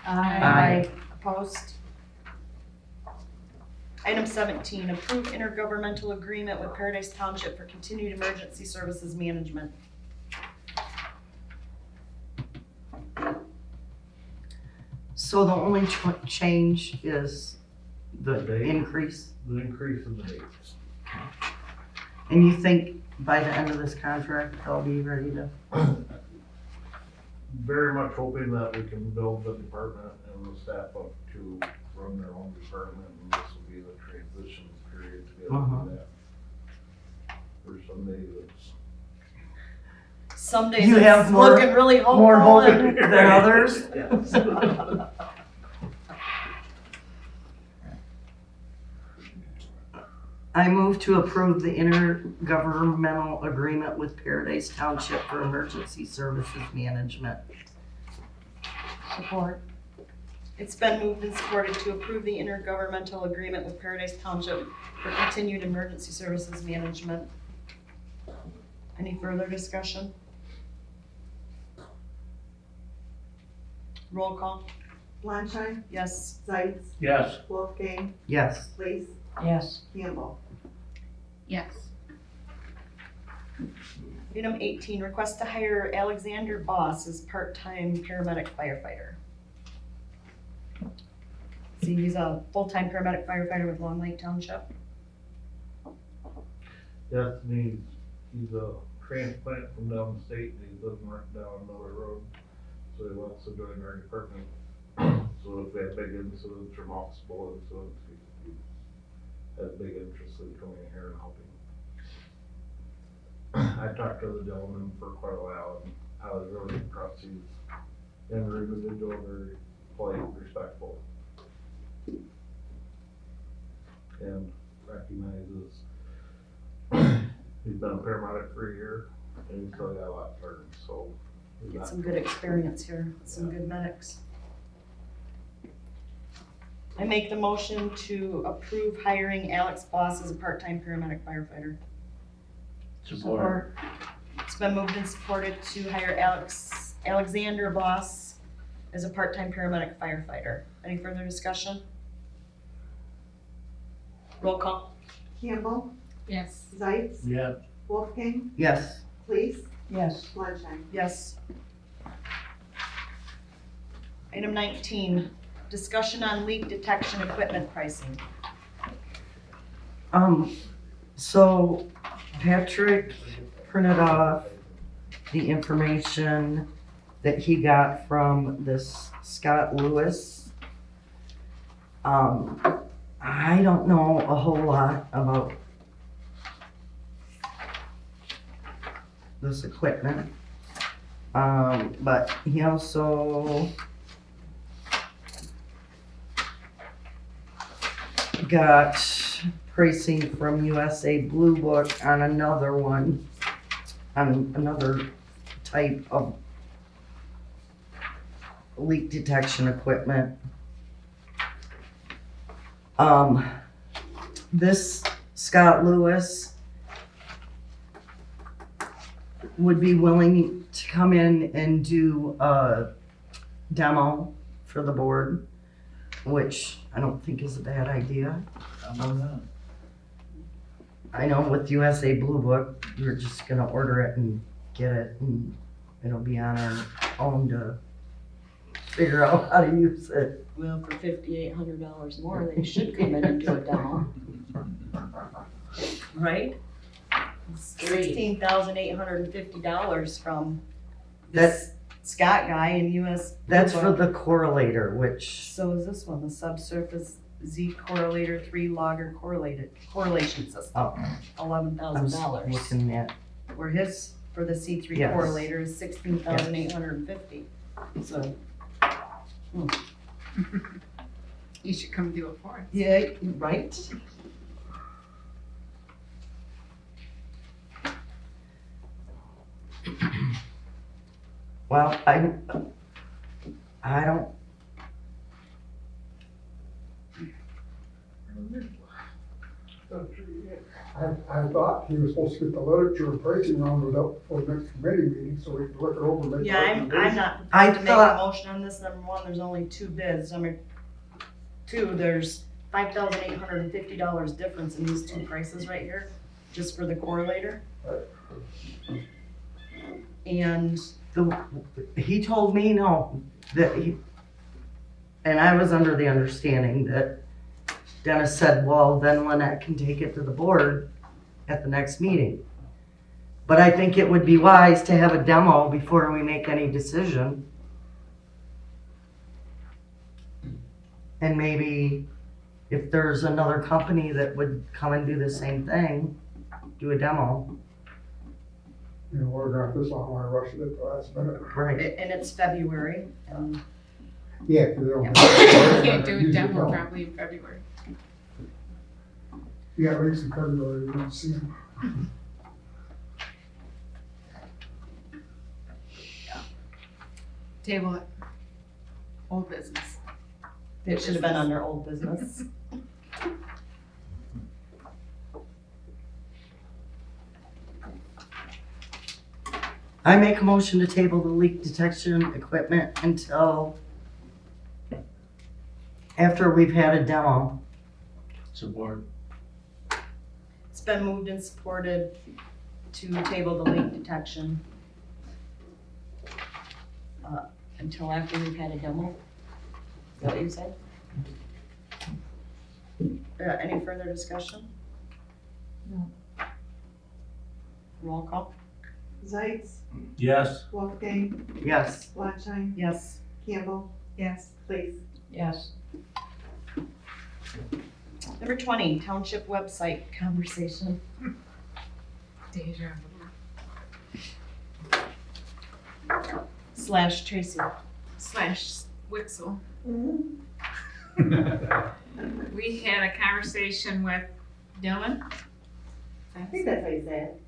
Aye. Opposed? Item 17, approve intergovernmental agreement with Paradise Township for continued emergency services management. So the only change is the increase? The increase in the dates. And you think by the end of this contract, they'll be ready to? Very much hoping that we can build the department and the staff up to run their own department, and this will be the transition period to be able to do that. For somebody that's. Some days You have it's more- looking really hopeful. More hope and- than others? Yes. I move to approve the intergovernmental agreement with Paradise Township for emergency services management. Support. It's been moved and supported to approve the intergovernmental agreement with Paradise Township for continued emergency services management. Any further discussion? Roll call, Landshine, yes. Zeitz, Yes. Wolfgang, Yes. Place, Yes. Campbell. Yes. Item 18, request to hire Alexander Boss as part-time paramedic firefighter. See, he's a full-time paramedic firefighter with Long Lake Township. Yes, and he's a transplant from downstate, and he lives right down Miller Road, so he wants to join our department. So if we have big incidents or multiple incidents, he has big interest in coming here and helping. I talked to the gentleman for quite a while, and I was really impressed. He's an individual, very polite, respectful, and recognizes he's been a paramedic for a year, and he's still got a lot to learn, so. he's Get not- some good experience here, some good medics. I make the motion to approve hiring Alex Boss as a part-time paramedic firefighter. Support. It's been moved and supported to hire Alexander Boss as a part-time paramedic firefighter. Any further discussion? Roll call, Campbell, Yes. Zeitz, Yeah. Wolfgang, Yes. Place, Yes. Landshine. yes. Item 19, discussion on leak detection equipment pricing. So Patrick printed off the information that he got from this Scott Lewis. I don't know a whole lot about this equipment. But he also got pricing from USA Blue Book on another one, on another type of leak detection equipment. This Scott Lewis would be willing to come in and do a demo for the board, which I don't think is a bad idea. I know with USA Blue Book, we're just gonna order it and get it, and it'll be on our own to figure out how to use it. Well, for $5,800 more, they should come in and do a demo. Right? $16,850 from this Scott guy in US. That's Blue for Book. the correlator, which, So is this one, the subsurface Z correlator 3 logger correlation system, oh, I was $11,000. looking at, Where his, for the C3 Yes. correlator is $16,850. So, You should come do it for us. yeah, right? well, I don't, I thought he was supposed to get the literature and pricing rounded up for the next committee meeting, so we can look it over and make. Yeah, I'm not I prepared to make a thought- motion on this. Number one, there's only 2 bids. Number 2, there's $5,850 difference in these 2 prices right here, just for the correlator. And he told me no, that he, and I was under the understanding that Dennis said, well, then Lynette can take it to the board at the next meeting. But I think it would be wise to have a demo before we make any decision. And maybe if there's another company that would come and do the same thing, do a demo. You know, we're gonna, this one, wanna rush it at the last minute. Right. and it's February, and Yeah, 'cause they don't. You can't do a demo probably in February. Yeah, at least in February, we don't see them. Table it. Old business. It should have been under old business. I make a motion to table the leak detection equipment until after we've had a demo. Support. It's been moved and supported to table the leak detection until after we've had a demo. Is that what you said? Any further discussion? No. Roll call? Zeitz, Yes. Wolfgang, Yes. Flanshein, Yes. Campbell. Yes. Please. Yes. Number 20, township website conversation. Deja Slash Tracy. / Wixel. We had a conversation with Dylan. I think that's how you say it.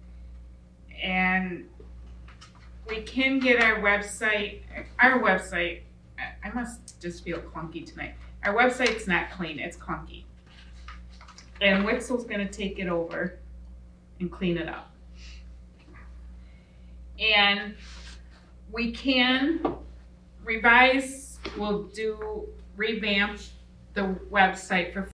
And we can get our website, I must just feel clunky tonight. Our website's not clean, it's clunky. And Wixel's gonna take it over and clean it up. And we can revise, revamp the website for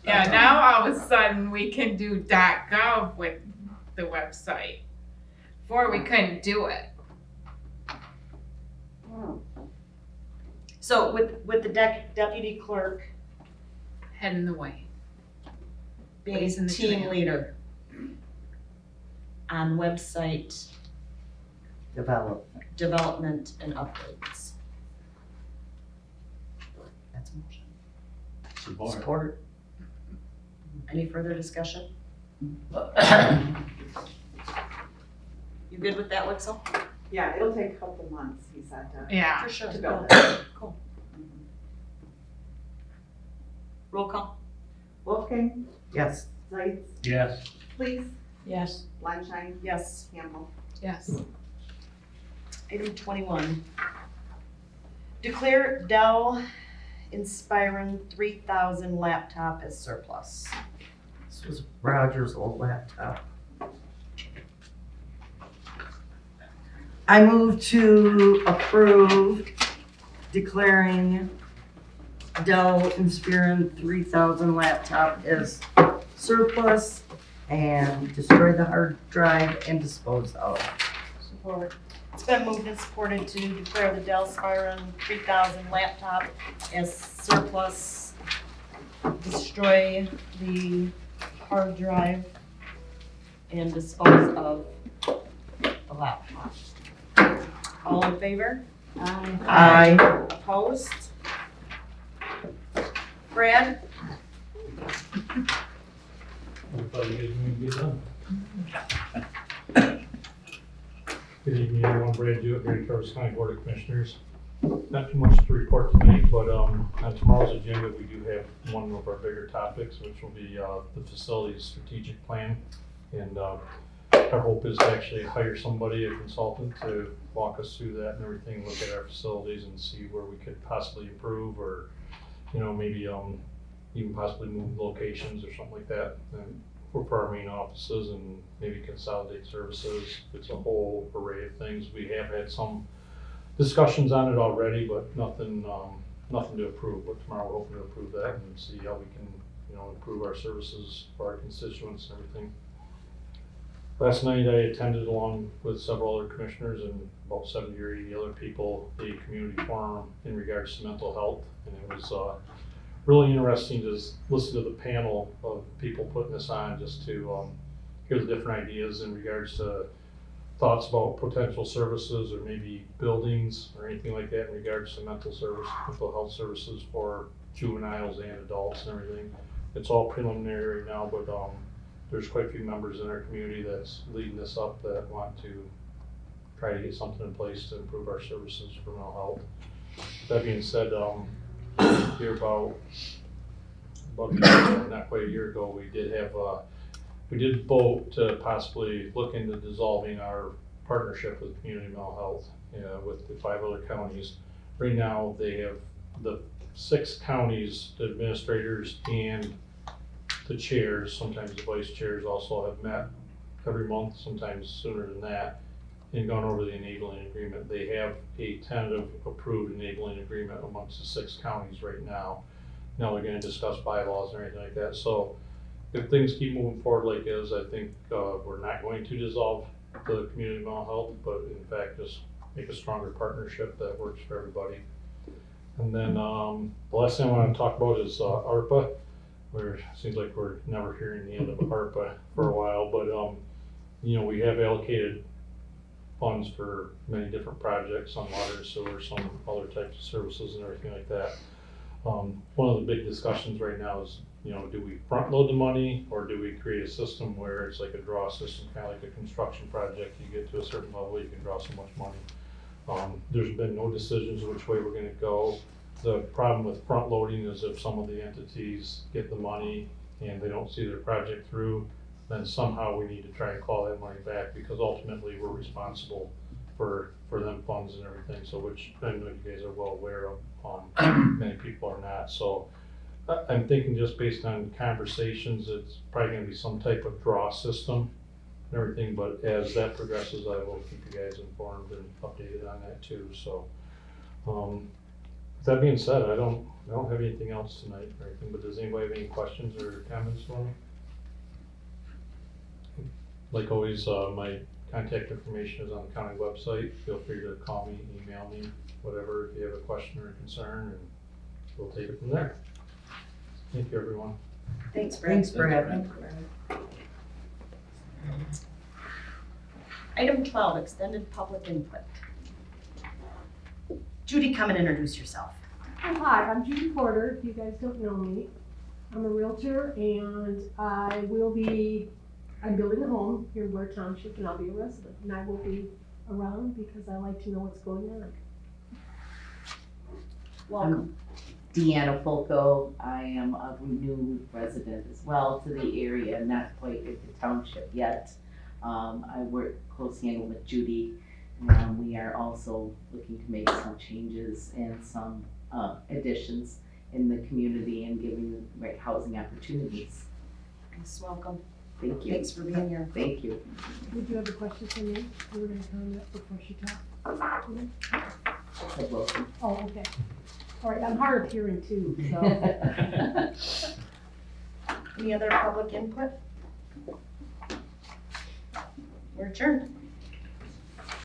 Yeah, now all of a sudden we can do .gov with the website. Before we couldn't do it. So with the deputy clerk Head in the way. being He's in the team trail. leader on website development and updates. That's a motion. Support. Any further discussion? You good with that, Wixel? Yeah, it'll take a couple months, he said, Yeah. For sure. to build Cool. it. Cool. Roll call. Wolfgang, Yes. Zeitz, Yes. Please, Yes. Lunshine, Yes. Campbell. Yes. Item 21. Declare Dell Inspiron 3000 laptop as surplus. This was Roger's old laptop. I move to approve declaring Dell Inspiron 3000 laptop as surplus and destroy the hard drive and dispose of. Support. It's been moved and supported to declare the Dell Inspiron 3000 laptop as surplus, destroy the hard drive, and dispose of the laptop. All in favor? Aye. Aye. Opposed? Brad? I thought you guys were gonna get done. Good evening, everyone. Brad Jewett, here, Travis County Board of Commissioners. Not too much to report tonight, but on tomorrow's agenda, we do have one of our bigger topics, which will be the facilities strategic plan. And our hope is to actually hire somebody, a consultant, to walk us through that and everything, look at our facilities and see where we could possibly improve or, maybe even possibly move locations or something like that. And for our main offices and maybe consolidate services. It's a whole array of things. We have had some discussions on it already, but nothing to approve. But tomorrow we're hoping to approve that and see how we can, improve our services for our constituents and everything. Last night I attended along with several other commissioners and about 70 or 80 other people, a community forum in regards to mental health. And it was really interesting to listen to the panel of people putting this on, just to hear the different ideas in regards to thoughts about potential services or maybe buildings or anything like that in regards to mental health services for juveniles and adults and everything. It's all preliminary right now, but there's quite a few members in our community that's leading this up that want to try to get something in place to improve our services for mental health. That being said, here about not quite a year ago, we did vote to possibly look into dissolving our partnership with community mental health with the 5 other counties. Right now, they have the 6 counties, the administrators and the chairs, sometimes the vice chairs also have met every month, sometimes sooner than that, and gone over the enabling agreement. They have a tentative approved enabling agreement amongst the 6 counties right now. Now they're gonna discuss bylaws and everything like that. So if things keep moving forward like is, I think we're not going to dissolve the community mental health, but in fact just make a stronger partnership that works for everybody. And then the last thing I want to talk about is ARPA, where it seems like we're never hearing the end of ARPA for a while, but we have allocated funds for many different projects on water and sewer, some other types of services and everything like that. One of the big discussions right now is, do we front load the money or do we create a system where it's like a draw system, kind of like a construction project? You get to a certain level, you can draw so much money. There's been no decisions which way we're gonna go. The problem with front loading is if some of the entities get the money and they don't see their project through, then somehow we need to try and claw that money back, because ultimately we're responsible for them funds and everything. So which I know you guys are well aware of, many people are not. So I'm thinking just based on conversations, it's probably gonna be some type of draw system and everything, but as that progresses, I will keep you guys informed and updated on that too. So with that being said, I don't have anything else tonight or anything, but does anybody have any questions or comments for me? Like always, my contact information is on the county website. Feel free to call me, email me, whatever, if you have a question or a concern, and we'll take it from there. Thank you, everyone. Thanks, Brad. Thanks, Brad. Item 12, extended public input. Judy, come and introduce yourself. Hi, I'm Judy Porter, if you guys don't know me. I'm a realtor and I'm building a home here in Blair Township and I'll be a resident. And I will be around because I like to know what's going on. Welcome. Deanna Folco. I am a new resident as well to the area, not quite at the township yet. I work close hand with Judy. We are also looking to make some changes and some additions in the community and giving the right housing opportunities. Yes, welcome. Thank you. Thanks for being here. Thank you. Would you have a question for me? You were gonna comment before she talked? So welcome. Oh, okay. All right, I'm hard of hearing too, so. Any other public input? We're adjourned.